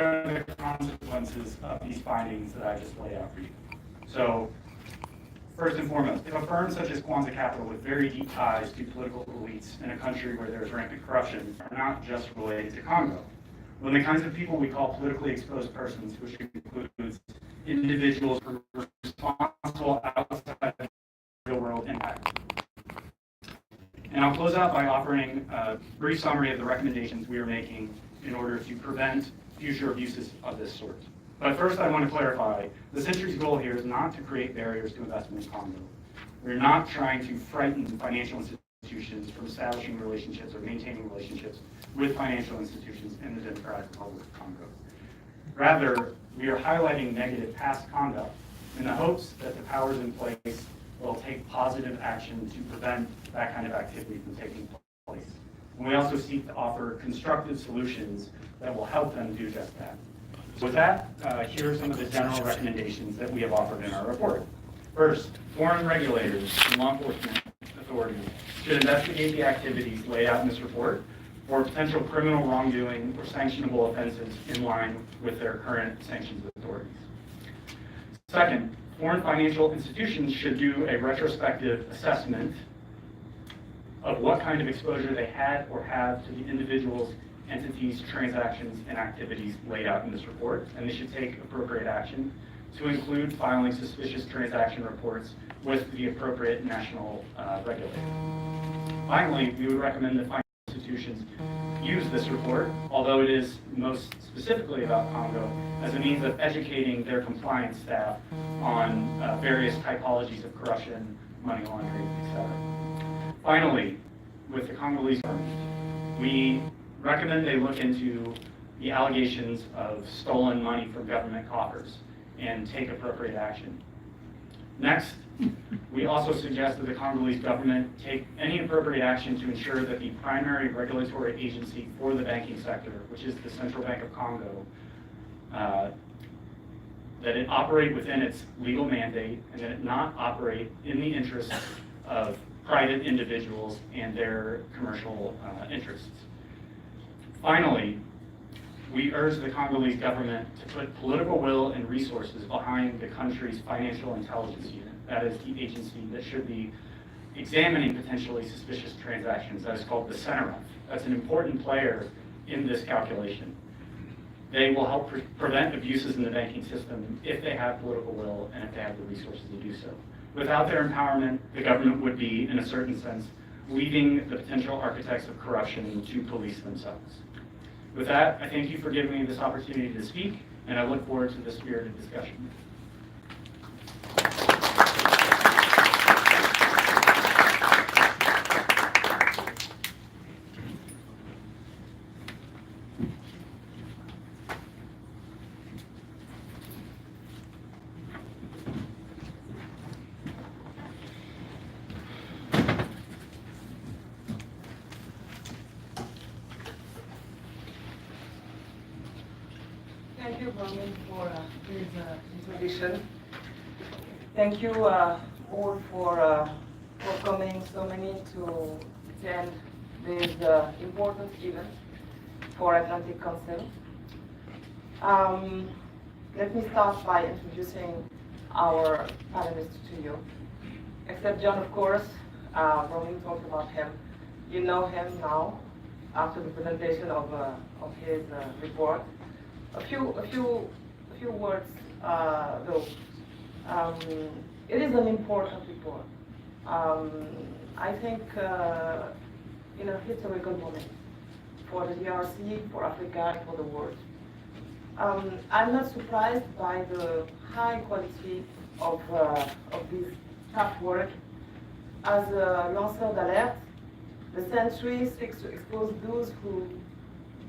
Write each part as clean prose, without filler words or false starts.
are the consequences of these findings that I just laid out for you? So, first and foremost, if a firm such as Kwanzaa Capital with very deep ties to political elites in a country where there is rampant corruption are not just related to Congo, when the kinds of people we call politically exposed persons, which includes individuals responsible outside the real world impact. And I'll close out by offering a brief summary of the recommendations we are making in order to prevent future abuses of this sort. But first, I want to clarify, the Century's goal here is not to create barriers to investment in Congo. We're not trying to frighten financial institutions from establishing relationships or maintaining relationships with financial institutions in the Democratic Republic of Congo. Rather, we are highlighting negative past conduct in the hopes that the powers in place will take positive action to prevent that kind of activity from taking place. And we also seek to offer constructive solutions that will help them do just that. So with that, here are some of the general recommendations that we have offered in our report. First, foreign regulators and law enforcement authorities should investigate the activities laid out in this report for potential criminal wrongdoing or sanctionable offenses in line with their current sanctions authorities. Second, foreign financial institutions should do a retrospective assessment of what kind of exposure they had or have to the individuals, entities, transactions, and activities laid out in this report, and they should take appropriate action to include filing suspicious transaction reports with the appropriate national regulator. Finally, we would recommend that financial institutions use this report, although it is most specifically about Congo, as a means of educating their compliance staff on various typologies of corruption, money laundering, etc. Finally, with the Congolese government, we recommend they look into the allegations of stolen money from government coffers and take appropriate action. Next, we also suggest that the Congolese government take any appropriate action to ensure that the primary regulatory agency for the banking sector, which is the Central Bank of Congo, that it operate within its legal mandate and that it not operate in the interests of private individuals and their commercial interests. Finally, we urge the Congolese government to put political will and resources behind the country's financial intelligence unit. That is the agency that should be examining potentially suspicious transactions. That is called the CNRF. That's an important player in this calculation. They will help prevent abuses in the banking system if they have political will and if they have the resources to do so. Without their empowerment, the government would be, in a certain sense, leaving the potential architects of corruption to police themselves. With that, I thank you for giving me this opportunity to speak, and I look forward to the spirited discussion. Thank you, Roman, for this introduction. Thank you all for coming, so many, to attend this important event for Atlantic Council. Let me start by introducing our panelists to you. Except John, of course, Roman talked about him. You know him now after the presentation of his report. A few words though. It is an important report. I think in a historical moment for the DRC, for Africa, and for the world. I'm not surprised by the high quality of this tough work. As a lanceur d'alerte, the Century seeks to expose those who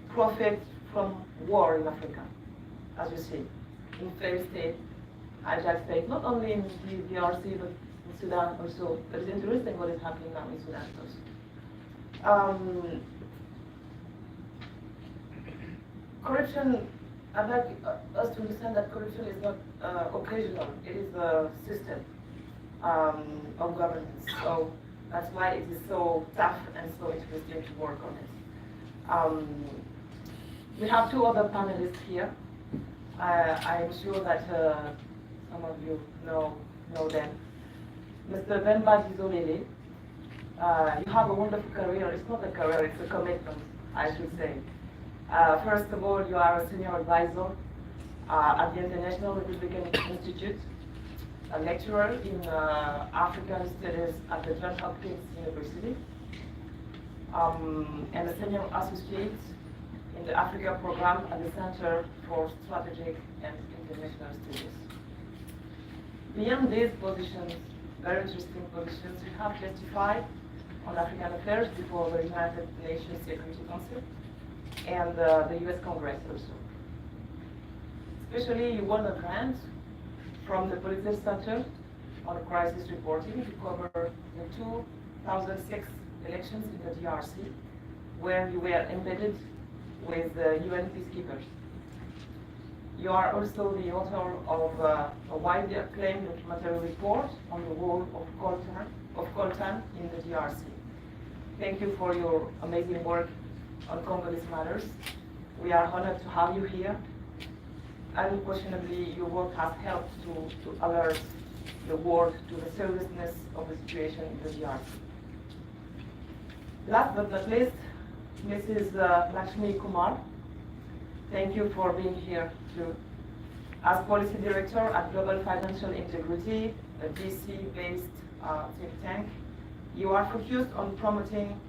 profit from war in Africa, as you see, in failed state, hijacked state, not only in the DRC, but in Sudan also. But it's interesting what is happening now in Sudan also. Corruption, I'd like us to understand that corruption is not occasional, it is a system of governance. So that's why it is so tough and so interesting to work on it. We have two other panelists here. I'm sure that some of you know them. Mr. Benba Dizolele, you have a wonderful career. It's not a career, it's a commitment, I should say. First of all, you are a senior advisor at the International Republican Institute, a lecturer in African Studies at the Johns Hopkins University, and a senior associate in the Africa program at the Center for Strategic and International Studies. Beyond these positions, very interesting positions, you have testified on African affairs before the United Nations Security Council and the US Congress also. Especially, you won a grant from the Political Center on Crisis Reporting to cover the 2006 elections in the DRC, where you were embedded with the UN peacekeepers. You are also the author of a widely acclaimed documentary report on the role of coltan in the DRC. Thank you for your amazing work on Congolese matters. We are honored to have you here. Unquestionably, your work has helped to alert the world to the seriousness of the situation in the DRC. Last but not least, Mrs. Lakshmi Kumar, thank you for being here too. As Policy Director at Global Financial Integrity, a DC-based think tank, you are focused on promoting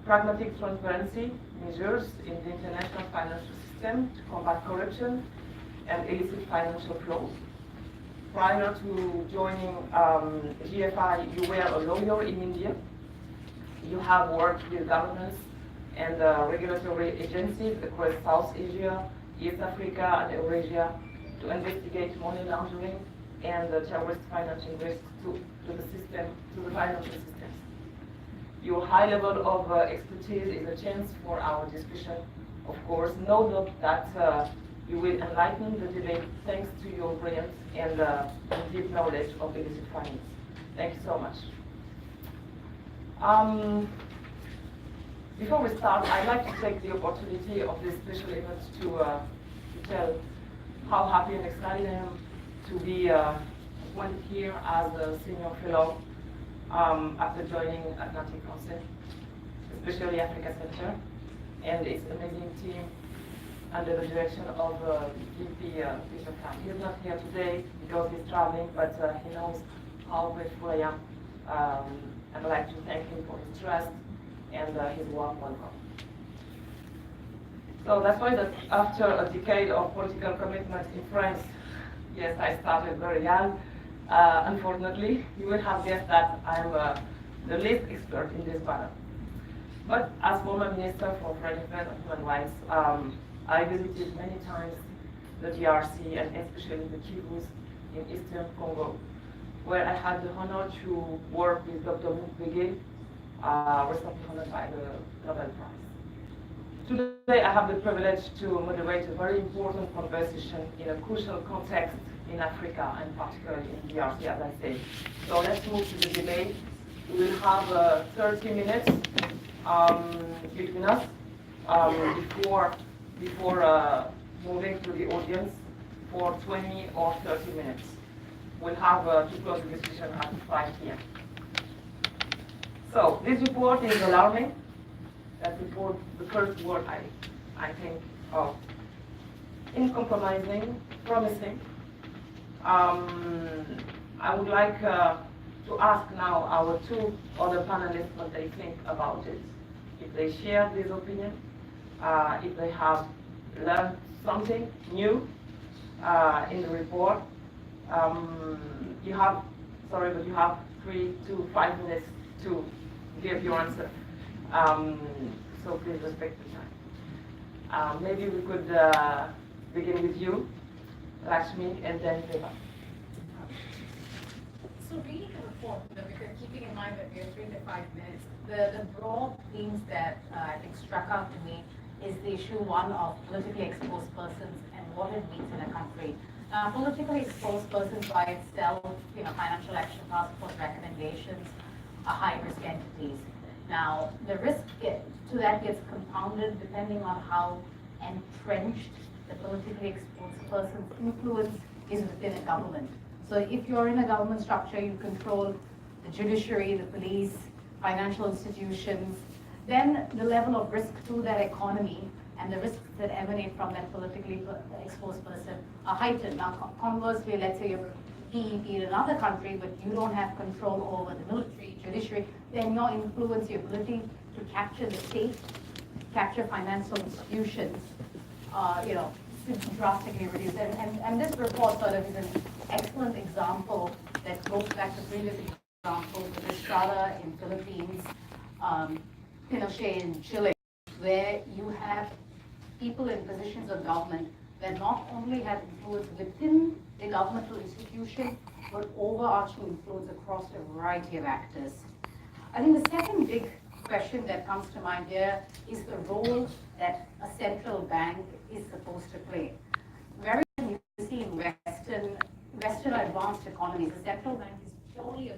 pragmatic transparency measures in the international financial system to combat corruption and illicit financial flows. Prior to joining GFI, you were a lawyer in India. You have worked with governments and regulatory agencies across South Asia, East Africa, and Eurasia to investigate money laundering and terrorist financing risks to the financial systems. Your high level of expertise is a chance for our discussion. Of course, no doubt that you will enlighten the debate thanks to your brilliance and deep knowledge of illicit finance. Thank you so much. Before we start, I'd like to take the opportunity of this special event to tell how happy and excited I am to be appointed here as a senior fellow after joining Atlantic Council, especially Africa Center, and its amazing team under the direction of VP Bishop Khan. He's not here today because he's traveling, but he knows how grateful I am. And I'd like to thank him for his trust and his warm welcome. So that's why that after a decade of political commitment in France, yes, I started very young. Unfortunately, you will have guessed that I'm the least expert in this matter. But as former Minister for Foreign Affairs and Human Rights, I visited many times the DRC and especially the Kivus in Eastern Congo, where I had the honor to work with Dr. Mukwege, recently honored by the Nobel Prize. Today I have the privilege to moderate a very important conversation in a crucial context in Africa and particularly in DRC, as I say. So let's move to the debate. We will have 30 minutes between us before moving to the audience for 20 or 30 minutes. We'll have to close the discussion at 5 p.m. So this report is alarming. That's the first word I think of. Uncompromising, promising. I would like to ask now our two other panelists what they think about it. If they share this opinion, if they have learned something new in the report. You have 3 to 5 minutes to give your answer. So please respect the time. Maybe we could begin with you, Lakshmi, and then Deva. So reading the report, because keeping in mind that we have 3 to 5 minutes, the broad themes that I think struck out to me is the issue one of politically exposed persons and what it means in a country. Politically exposed persons by itself, Financial Action Task Force recommendations are high-risk entities. Now, the risk to that gets compounded depending on how entrenched the politically exposed person's influence is within a government. So if you're in a government structure, you control the judiciary, the police, financial institutions, then the level of risk to that economy and the risks that emanate from that politically exposed person are heightened. Now, conversely, let's say you're PEP in another country, but you don't have control over the military, judiciary, then your influence, your ability to capture the state, capture financial institutions, drastically reduced. And this report sort of is an excellent example that goes back to previous examples, with Estrada in Philippines, Pinochet in Chile, where you have people in positions of government that not only have influence within the governmental institution, but overarching influence across a variety of actors. I think the second big question that comes to mind here is the role that a central bank is supposed to play. Very often you see in Western advanced economies, the central bank is purely a